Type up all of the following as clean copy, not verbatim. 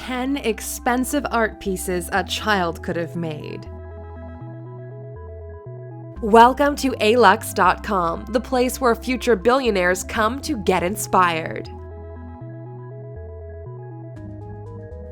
10 expensive art pieces a child could have made. Welcome to Alux.com, the place where future billionaires come to get inspired.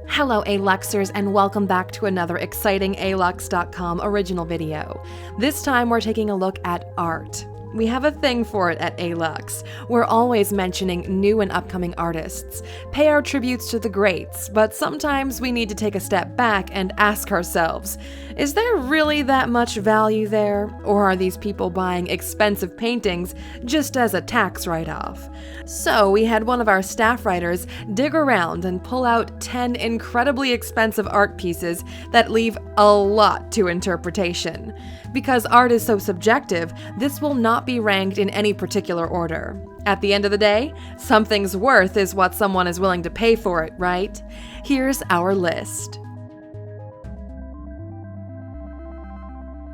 Hello Aluxers, and welcome back to another exciting Alux.com original video. This time we're taking a look at art. We have a thing for it at Alux. We're always mentioning new and upcoming artists, pay our tributes to the greats, but sometimes we need to take a step back and ask ourselves, is there really that much value there? Or are these people buying expensive paintings just as a tax write-off? So we had one of our staff writers dig around and pull out 10 incredibly expensive art pieces that leave a lot to interpretation. Because art is so subjective, this will not be ranked in any particular order. At the end of the day, something's worth is what someone is willing to pay for it, right? Here's our list.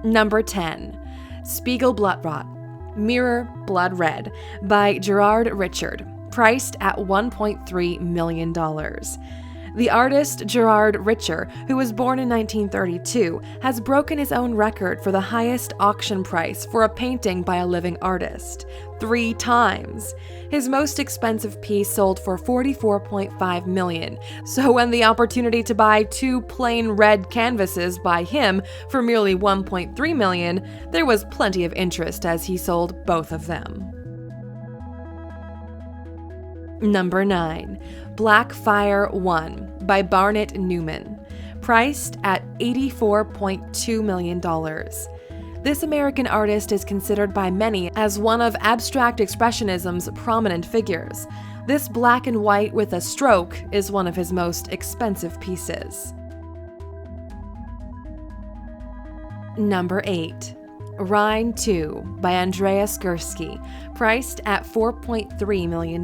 Number 10. Spiegel BLUTROT, Mirror Blood Red by Gerard Richard, priced at $1.3 million. The artist Gerard Richard, who was born in 1932, has broken his own record for the highest auction price for a painting by a living artist, 3 times. His most expensive piece sold for $44.5 million, so when the opportunity to buy 2 plain red canvases by him for merely $1.3 million, there was plenty of interest as he sold both of them. Number 9. Black Fire 1 by Barnett Newman, priced at $84.2 million. This American artist is considered by many as one of abstract expressionism's prominent figures. This black and white with a stroke is one of his most expensive pieces. Number 8. Rhine 2 by Andreas Gursky, priced at $4.3 million.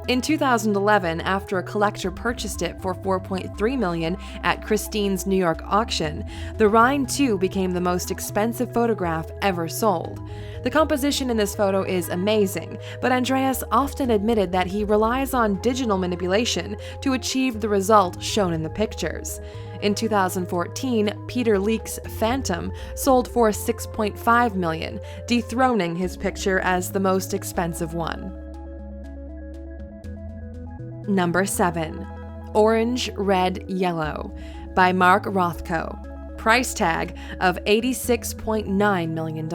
In 2011, after a collector purchased it for $4.3 million at Christie's New York auction, the Rhine 2 became the most expensive photograph ever sold. The composition in this photo is amazing, but Andreas often admitted that he relies on digital manipulation to achieve the result shown in the pictures. In 2014, Peter Leek's Phantom sold for $6.5 million, dethroning his picture as the most expensive one. Number 7. Orange, Red, Yellow by Mark Rothko, price tag of $86.9 million.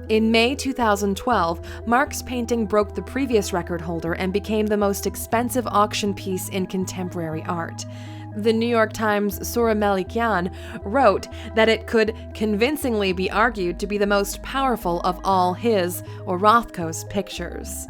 In May 2012, Mark's painting broke the previous record holder and became the most expensive auction piece in contemporary art. The New York Times' Sora Melikian wrote that it could convincingly be argued to be the most powerful of all his, or Rothko's, pictures.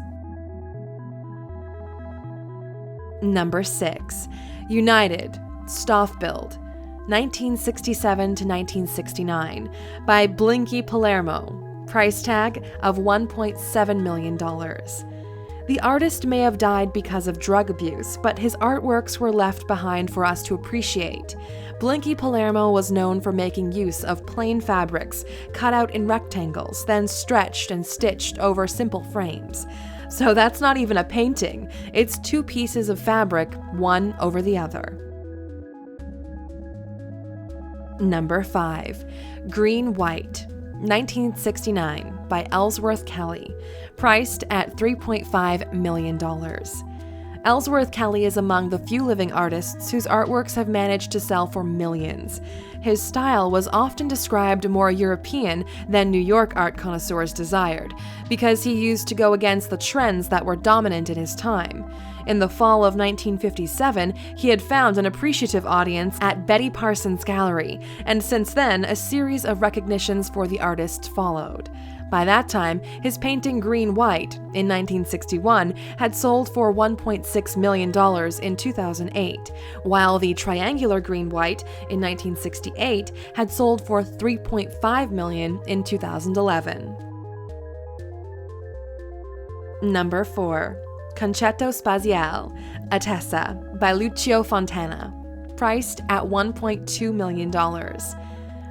Number 6. United, Stoffbild, 1967 to 1969, by Blinky Palermo, price tag of $1.7 million. The artist may have died because of drug abuse, but his artworks were left behind for us to appreciate. Blinky Palermo was known for making use of plain fabrics, cut out in rectangles, then stretched and stitched over simple frames. So that's not even a painting, it's 2 pieces of fabric, one over the other. Number 5. Green White, 1969, by Ellsworth Kelly, priced at $3.5 million. Ellsworth Kelly is among the few living artists whose artworks have managed to sell for millions. His style was often described more European than New York art connoisseurs desired, because he used to go against the trends that were dominant in his time. In the fall of 1957, he had found an appreciative audience at Betty Parsons Gallery, and since then, a series of recognitions for the artist followed. By that time, his painting Green White, in 1961, had sold for $1.6 million in 2008, while the triangular Green White, in 1968, had sold for $3.5 million in 2011. Number 4. Concetto Spaziale, Atessa, by Lucio Fontana, priced at $1.2 million.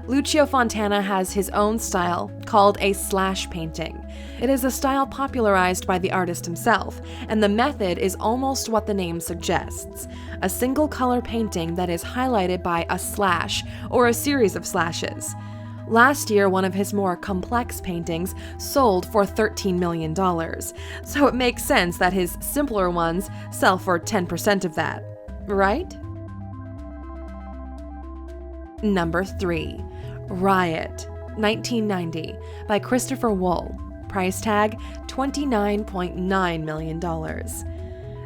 Lucio Fontana has his own style called a slash painting. It is a style popularized by the artist himself, and the method is almost what the name suggests: a single color painting that is highlighted by a slash or a series of slashes. Last year, one of his more complex paintings sold for $13 million, so it makes sense that his simpler ones sell for 10% of that, right? Number 3. Riot, 1990, by Christopher Wool. Price tag $29.9 million.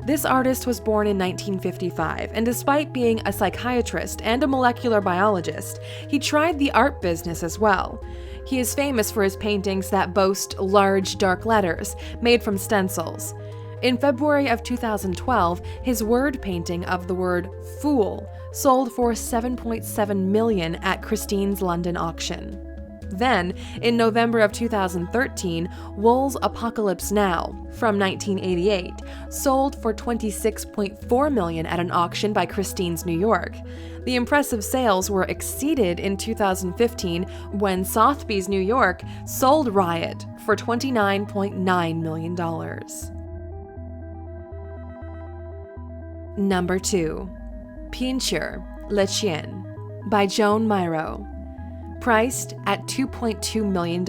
This artist was born in 1955, and despite being a psychiatrist and a molecular biologist, he tried the art business as well. He is famous for his paintings that boast large, dark letters made from stencils. In February of 2012, his word painting of the word fool sold for $7.7 million at Christie's London auction. Then, in November of 2013, Wool's Apocalypse Now, from 1988, sold for $26.4 million at an auction by Christie's New York. The impressive sales were exceeded in 2015 when Sotheby's New York sold Riot for $29.9 million. Number 2. PEINTURE, CHIEN, by Joan Miro. Priced at $2.2 million.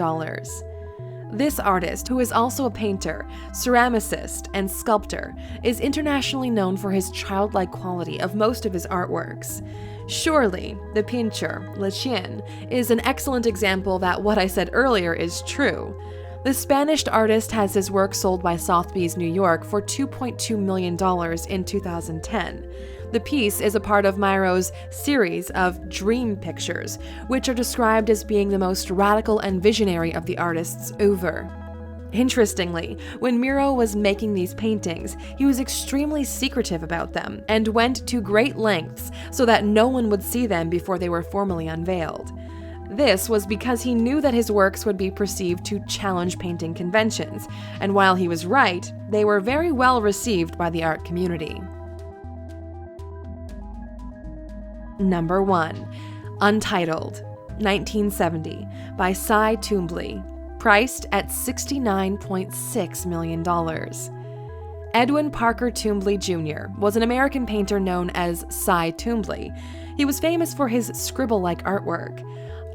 This artist, who is also a painter, ceramicist, and sculptor, is internationally known for his childlike quality of most of his artworks. Surely, the PEINTURE, CHIEN, is an excellent example that what I said earlier is true. The Spanish artist has his work sold by Sotheby's New York for $2.2 million in 2010. The piece is a part of Miro's series of dream pictures, which are described as being the most radical and visionary of the artist's oeuvre. Interestingly, when Miro was making these paintings, he was extremely secretive about them and went to great lengths so that no one would see them before they were formally unveiled. This was because he knew that his works would be perceived to challenge painting conventions, and while he was right, they were very well received by the art community. Number 1. Untitled, 1970, by Cy Twombly. Priced at $69.6 million. Edwin Parker Twombly Jr. was an American painter known as Cy Twombly. He was famous for his scribble-like artwork.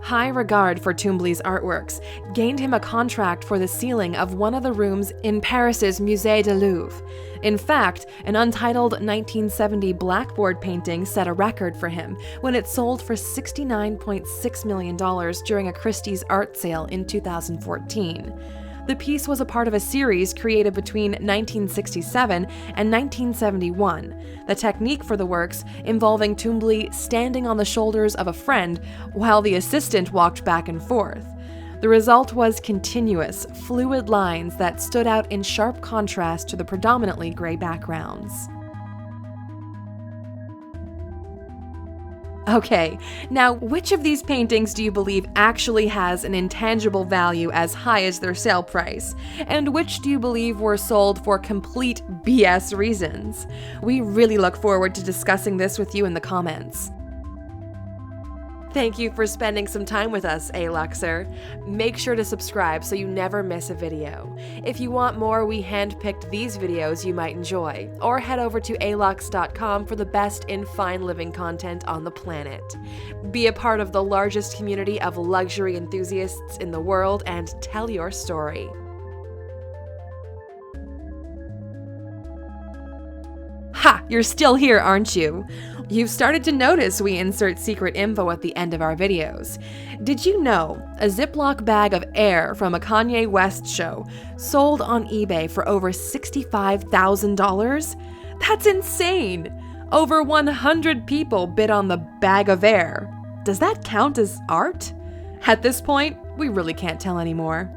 High regard for Twombly's artworks gained him a contract for the ceiling of one of the rooms in Paris's Musée du Louvre. In fact, an untitled 1970 blackboard painting set a record for him when it sold for $69.6 million during a Christie's art sale in 2014. The piece was a part of a series created between 1967 and 1971. The technique for the works involving Twombly standing on the shoulders of a friend while the assistant walked back and forth. The result was continuous, fluid lines that stood out in sharp contrast to the predominantly gray backgrounds. Okay, now which of these paintings do you believe actually has an intangible value as high as their sale price? And which do you believe were sold for complete BS reasons? We really look forward to discussing this with you in the comments. Thank you for spending some time with us, Aluxer. Make sure to subscribe so you never miss a video. If you want more, we handpicked these videos you might enjoy, or head over to Alux.com for the best in fine living content on the planet. Be a part of the largest community of luxury enthusiasts in the world and tell your story. Ha! You're still here, aren't you? You've started to notice we insert secret info at the end of our videos. Did you know a Ziploc bag of air from a Kanye West show sold on eBay for over $65,000? That's insane! Over 100 people bid on the bag of air. Does that count as art? At this point, we really can't tell anymore.